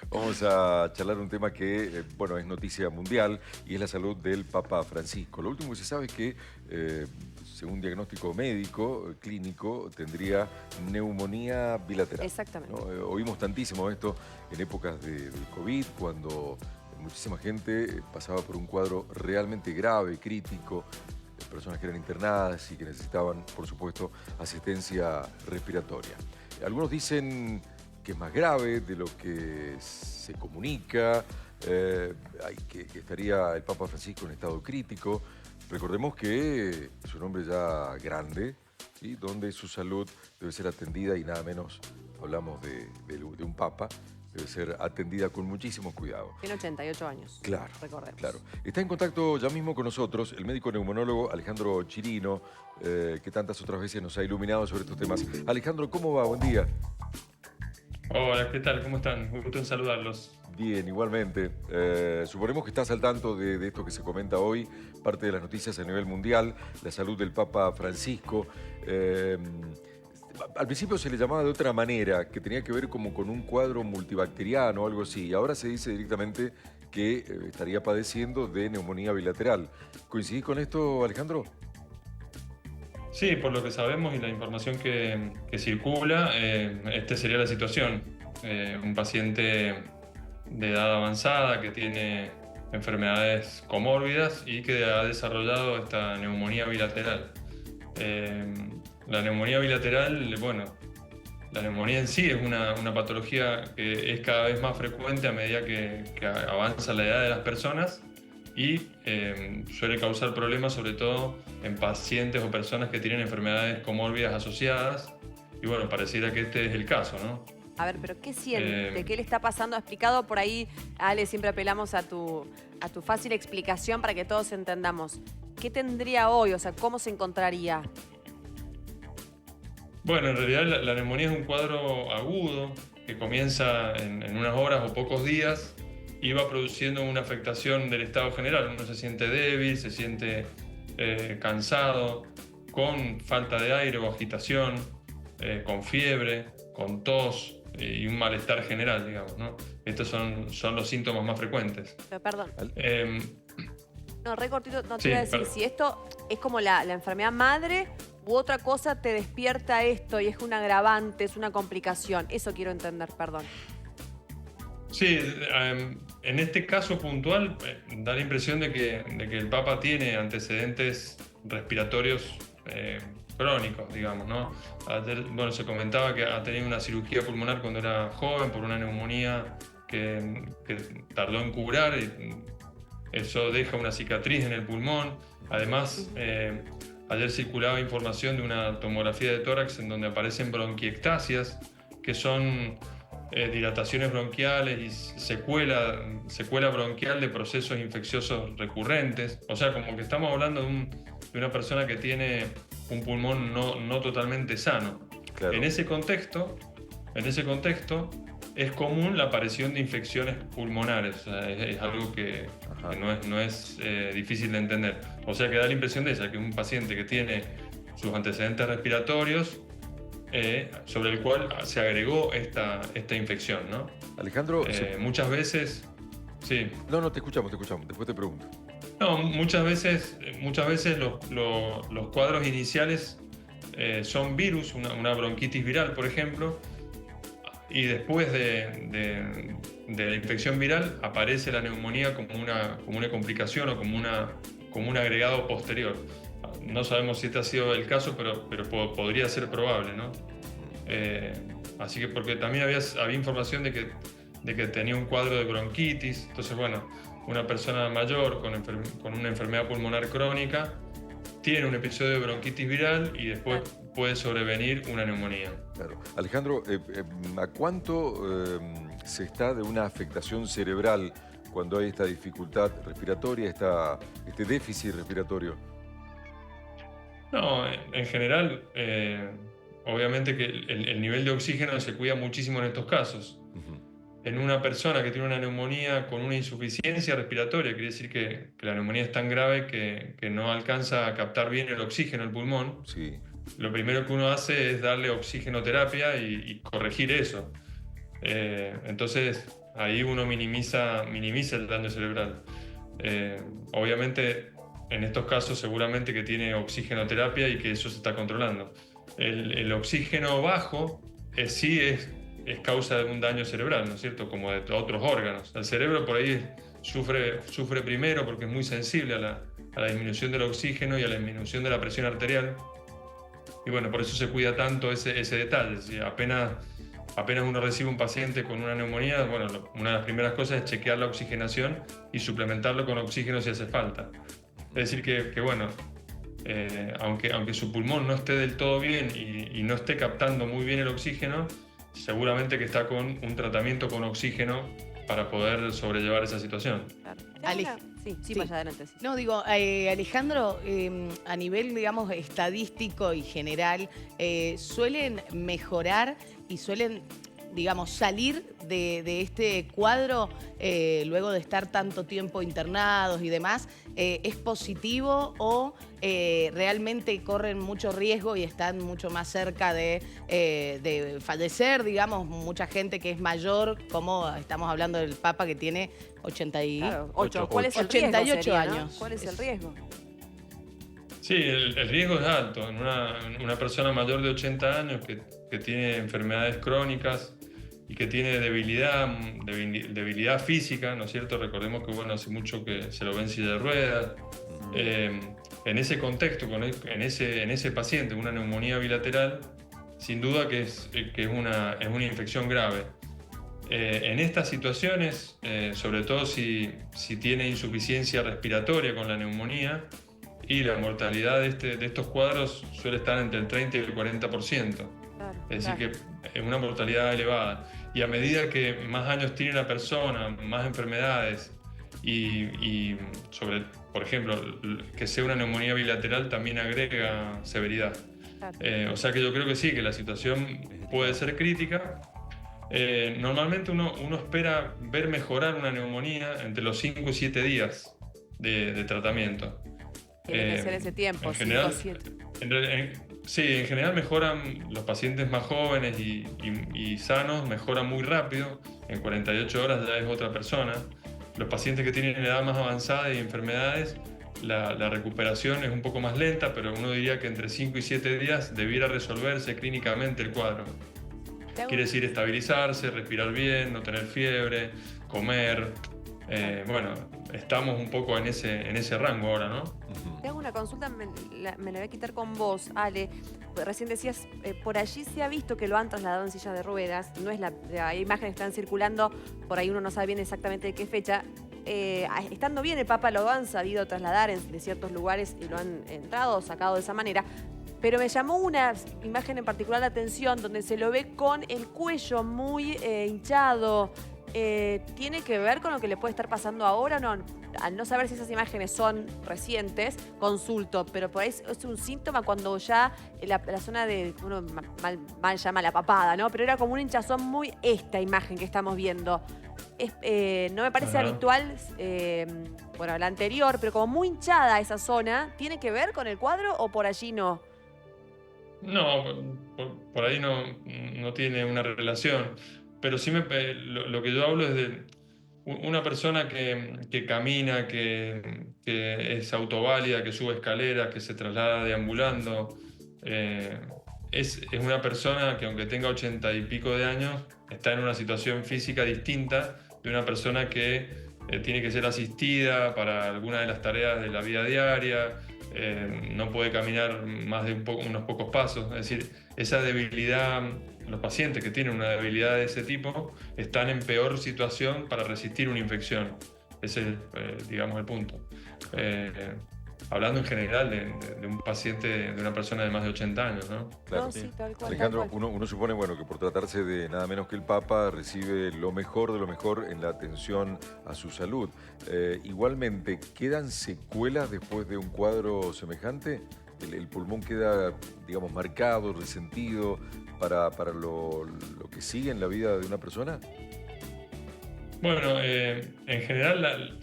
Vamos a charlar un tema que, bueno, es noticia mundial y es la salud del Papa Francisco. Lo último que se sabe es que, según diagnóstico médico, clínico, tendría neumonía bilateral, Exactamente. ¿no? Oímos tantísimo esto en épocas del COVID, cuando muchísima gente pasaba por un cuadro realmente grave, crítico, personas que eran internadas y que necesitaban, por supuesto, asistencia respiratoria. Algunos dicen que es más grave de lo que se comunica, que estaría el Papa Francisco en estado crítico. Recordemos que es un hombre ya grande, ¿sí? Donde su salud debe ser atendida y nada menos, hablamos de un Papa, debe ser atendida con muchísimo cuidado. Tiene 88 años, Claro, recordemos. claro. Está en contacto ya mismo con nosotros el médico neumonólogo Alejandro Chirino, que tantas otras veces nos ha iluminado sobre estos temas. Alejandro, ¿cómo va? Buen día. Hola, ¿qué tal? ¿Cómo están? Un gusto en saludarlos. Bien, igualmente. Suponemos que estás al tanto de esto que se comenta hoy, parte de las noticias a nivel mundial, la salud del Papa Francisco. Al principio se le llamaba de otra manera, que tenía que ver como con un cuadro multibacteriano o algo así. Y ahora se dice directamente que estaría padeciendo de neumonía bilateral. ¿Coincidís con esto, Alejandro? Sí, por lo que sabemos y la información que circula, esta sería la situación. Un paciente de edad avanzada que tiene enfermedades comórbidas y que ha desarrollado esta neumonía bilateral. La neumonía bilateral, bueno, la neumonía en sí es una patología que es cada vez más frecuente a medida que avanza la edad de las personas y suele causar problemas sobre todo en pacientes o personas que tienen enfermedades comórbidas asociadas. Y bueno, pareciera que este es el caso, ¿no? A ver, pero ¿qué siente? Eh, ¿Qué le está pasando? Ha explicado por ahí, Ale, siempre apelamos a tu fácil explicación para que todos entendamos. ¿Qué tendría hoy? O sea, ¿cómo se encontraría? bueno, en realidad la neumonía es un cuadro agudo que comienza en unas horas o pocos días y va produciendo una afectación del estado general. Uno se siente débil, se siente cansado, con falta de aire o agitación, con fiebre, con tos y un malestar general, digamos, ¿no? Estos son los síntomas más frecuentes. Pero, perdón, Eh, no, re cortito, no te sí, iba a decir, perdón. si esto es como la enfermedad madre u otra cosa te despierta esto y es un agravante, es una complicación. Eso quiero entender, perdón. Sí, en este caso puntual da la impresión de que el Papa tiene antecedentes respiratorios crónicos, digamos, ¿no? Bueno, se comentaba que ha tenido una cirugía pulmonar cuando era joven por una neumonía que tardó en curar y eso deja una cicatriz en el pulmón. Además, ayer circulaba información de una tomografía de tórax en donde aparecen bronquiectasias, que son dilataciones bronquiales y secuela bronquial de procesos infecciosos recurrentes. O sea, como que estamos hablando de una persona que tiene un pulmón no totalmente sano. Claro. En ese contexto, es común la aparición de infecciones pulmonares. O sea, es algo que no es difícil de entender. O sea, que da la impresión de ella, que un paciente que tiene sus antecedentes respiratorios, sobre el cual se agregó esta infección, ¿no? Alejandro, Muchas veces, sí. no, te escuchamos, después te pregunto. No, muchas veces los cuadros iniciales son virus, una bronquitis viral, por ejemplo, y después de la infección viral aparece la neumonía como una complicación o como un agregado posterior. No sabemos si este ha sido el caso, pero podría ser probable, ¿no? Así que porque también había información de que tenía un cuadro de bronquitis. Entonces, bueno, una persona mayor con una enfermedad pulmonar crónica tiene un episodio de bronquitis viral y después puede sobrevenir una neumonía. Claro. Alejandro, ¿a cuánto se está de una afectación cerebral cuando hay esta dificultad respiratoria, este déficit respiratorio? No, en general, obviamente que el nivel de oxígeno se cuida muchísimo en estos casos. En una persona que tiene una neumonía con una insuficiencia respiratoria, quiere decir que la neumonía es tan grave que no alcanza a captar bien el oxígeno al pulmón. Sí. Lo primero que uno hace es darle oxigenoterapia y corregir eso. Entonces, ahí uno minimiza el daño cerebral. Obviamente, en estos casos seguramente que tiene oxigenoterapia y que eso se está controlando. El oxígeno bajo sí es causa de un daño cerebral, ¿no es cierto? Como de otros órganos. El cerebro por ahí sufre primero porque es muy sensible a la disminución del oxígeno y a la disminución de la presión arterial. Y bueno, por eso se cuida tanto ese detalle. Si apenas uno recibe un paciente con una neumonía, bueno, una de las primeras cosas es chequear la oxigenación y suplementarlo con oxígeno si hace falta. Es decir que bueno, aunque su pulmón no esté del todo bien y no esté captando muy bien el oxígeno, seguramente que está con un tratamiento con oxígeno para poder sobrellevar esa situación. Claro. Sí, Sí. vaya adelante. Sí. No, digo, Alejandro, a nivel, digamos, estadístico y general, suelen mejorar y suelen, digamos, salir de este cuadro luego de estar tanto tiempo internados y demás. ¿Es positivo o realmente corren mucho riesgo y están mucho más cerca de fallecer, digamos, mucha gente que es mayor, como estamos hablando del Papa que tiene 8. ¿Cuál es el 88 riesgo sería, años. ¿no? ¿Cuál es el riesgo? Sí, el riesgo es alto. En una persona mayor de 80 años que tiene enfermedades crónicas y que tiene debilidad física, ¿no es cierto? Recordemos que bueno, hace mucho que se lo ve en silla de ruedas. En ese contexto, en ese paciente, una neumonía bilateral, sin duda que es una infección grave. En estas situaciones, sobre todo si tiene insuficiencia respiratoria con la neumonía, y la mortalidad de estos cuadros suele estar entre el 30 y el 40%. Claro, Es decir, que es una mortalidad elevada. Y a medida que más años tiene la persona, más enfermedades, y por ejemplo, que sea una neumonía bilateral también agrega severidad. Claro. O sea que yo creo que sí, que la situación puede ser crítica. Normalmente uno espera ver mejorar una neumonía entre los 5 y 7 días de tratamiento. Tiene que ser ese tiempo, 5 o 7. Sí, en general mejoran los pacientes más jóvenes y sanos, mejoran muy rápido. En 48 horas ya es otra persona. Los pacientes que tienen edad más avanzada y enfermedades, la recuperación es un poco más lenta, pero uno diría que entre 5 y 7 días debiera resolverse clínicamente el cuadro. Quiere decir estabilizarse, respirar bien, no tener fiebre, comer. Bueno, estamos un poco en ese rango ahora, ¿no? Te hago una consulta, me la voy a quitar con vos, Ale. Recién decías, por allí se ha visto que lo han trasladado en silla de ruedas. No es hay imágenes que están circulando, por ahí uno no sabe bien exactamente de qué fecha. Estando bien, el Papa lo han sabido trasladar de ciertos lugares y lo han entrado o sacado de esa manera. Pero me llamó una imagen en particular la atención donde se lo ve con el cuello muy hinchado. ¿Tiene que ver con lo que le puede estar pasando ahora o no? Al no saber si esas imágenes son recientes, consulto, pero por ahí es un síntoma cuando ya la zona de, uno mal llama la papada, ¿no? Pero era como una hinchazón muy esta imagen que estamos viendo. No me parece habitual, bueno, la anterior, pero como muy hinchada esa zona. ¿Tiene que ver con el cuadro o por allí no? No, por ahí no tiene una relación. Pero sí lo que yo hablo es de una persona que camina, que es autoválida, que sube escaleras, que se traslada deambulando. Es una persona que aunque tenga 80 y pico de años, está en una situación física distinta de una persona que tiene que ser asistida para alguna de las tareas de la vida diaria, no puede caminar más de unos pocos pasos. Es decir, esa debilidad, los pacientes que tienen una debilidad de ese tipo están en peor situación para resistir una infección. Ese es, digamos, el punto. Hablando en general de un paciente, de una persona de más de 80 años, ¿no? Claro. No, sí, tal cual, Alejandro, tal cual. uno supone bueno, que por tratarse de nada menos que el Papa recibe lo mejor de lo mejor en la atención a su salud. Igualmente, ¿quedan secuelas después de un cuadro semejante? ¿El pulmón queda, digamos, marcado, resentido para lo que sigue en la vida de una persona? Bueno, en general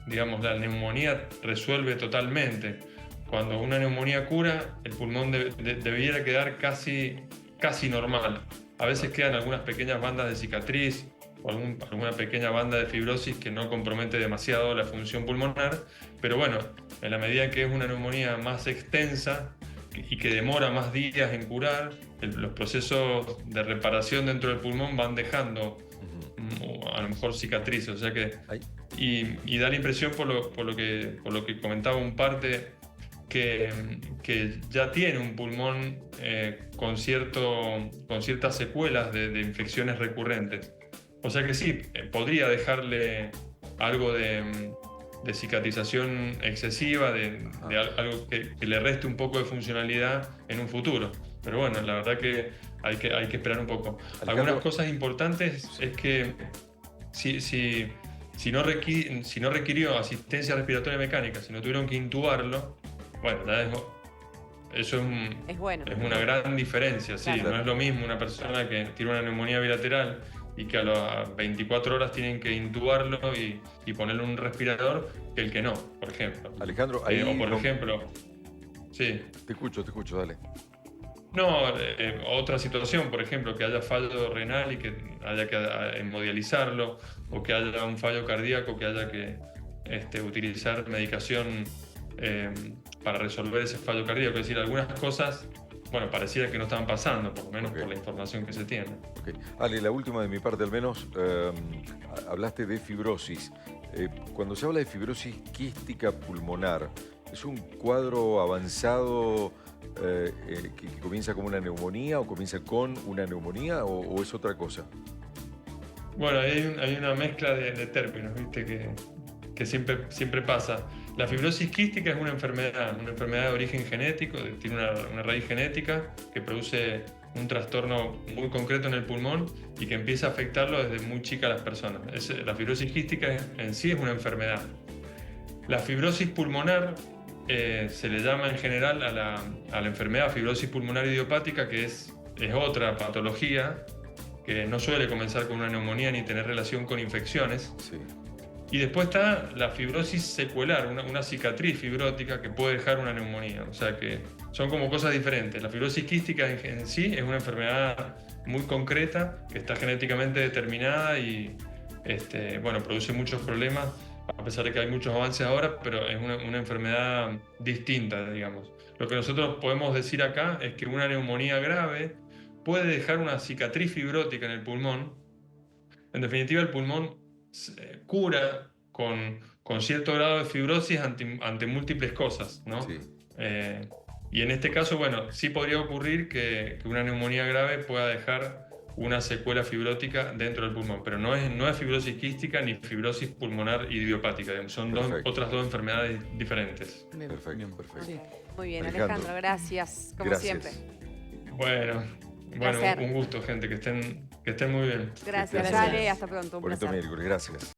digamos, la neumonía resuelve totalmente. Cuando una neumonía cura, el pulmón debiera quedar casi normal. A veces quedan algunas pequeñas bandas de cicatriz o alguna pequeña banda de fibrosis que no compromete demasiado la función pulmonar, pero bueno, en la medida que es una neumonía más extensa y que demora más días en curar, los procesos de reparación dentro del pulmón van dejando a lo mejor cicatrices, o sea que y da la impresión por lo que comentaba un parte que ya tiene un pulmón con ciertas secuelas de infecciones recurrentes. O sea que sí, podría dejarle algo de cicatrización excesiva, algo que le reste un poco de funcionalidad en un futuro. Pero bueno, la verdad que hay que esperar un poco. Alejandro, algunas cosas importantes es que si no requirió asistencia respiratoria mecánica, si no tuvieron que intubarlo, bueno, eso Es bueno. es una gran diferencia, sí. Claro. No es lo mismo una persona que tiene una neumonía bilateral y que a las 24 horas tienen que intubarlo y ponerle un respirador que el que no, por ejemplo. Alejandro, ahí o por ejemplo, sí. Te escucho, dale. No, otra situación, por ejemplo, que haya fallo renal y que haya que hemodializarlo, o que haya un fallo cardíaco, que haya que utilizar medicación para resolver ese fallo cardíaco. Es decir, algunas cosas, bueno, pareciera que no estaban pasando, por lo menos por la información que se tiene. Okay. Ale, la última de mi parte al menos, hablaste de fibrosis. Cuando se habla de fibrosis quística pulmonar, ¿es un cuadro avanzado que comienza como una neumonía o comienza con una neumonía o es otra cosa? Bueno, hay una mezcla de términos, ¿viste? Que siempre pasa. La fibrosis quística es una enfermedad de origen genético, tiene una raíz genética que produce un trastorno muy concreto en el pulmón y que empieza a afectarlo desde muy chica a las personas. La fibrosis quística en sí es una enfermedad. La fibrosis pulmonar se le llama en general a la enfermedad fibrosis pulmonar idiopática, que es otra patología que no suele comenzar con una neumonía ni tener relación con infecciones. Sí. Y después está la fibrosis secuelar, una cicatriz fibrótica que puede dejar una neumonía. O sea que son como cosas diferentes. La fibrosis quística en sí es una enfermedad muy concreta que está genéticamente determinada y bueno, produce muchos problemas, a pesar de que hay muchos avances ahora, pero es una enfermedad distinta, digamos. Lo que nosotros podemos decir acá es que una neumonía grave puede dejar una cicatriz fibrótica en el pulmón. En definitiva, el pulmón cura con cierto grado de fibrosis ante múltiples cosas, ¿no? Sí. Y en este caso, bueno, sí podría ocurrir que una neumonía grave pueda dejar una secuela fibrótica dentro del pulmón, pero no es fibrosis quística ni fibrosis pulmonar idiopática, digamos. Son otras dos enfermedades diferentes. Perfecto. Sí. Muy bien, Alejandro, Alejandro, gracias, como gracias. siempre. Bueno, Placer. un gusto, gente, que estén muy bien. Gracias, Gracias. Ale, hasta pronto, un Bonito placer. miércoles, gracias.